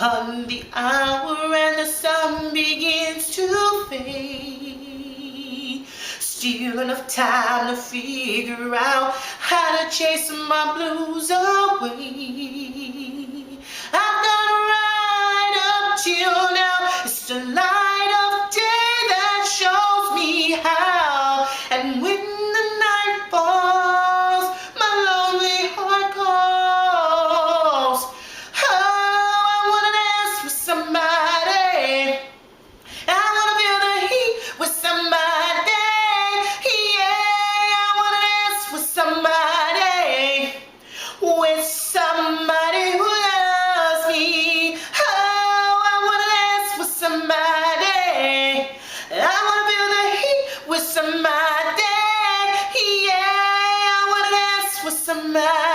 On the hour and the sun begins to fade, still enough time to figure out how to chase my blues away. I've done right up till now. It's the light of day that shows me how. And when the night falls, my lonely heart calls. Oh, I wanna dance with somebody. I wanna feel the heat with somebody. Yeah, I wanna dance with somebody. With somebody who loves me. Oh, I wanna dance with somebody. I wanna feel the heat with somebody. Yeah, I wanna dance with somebody.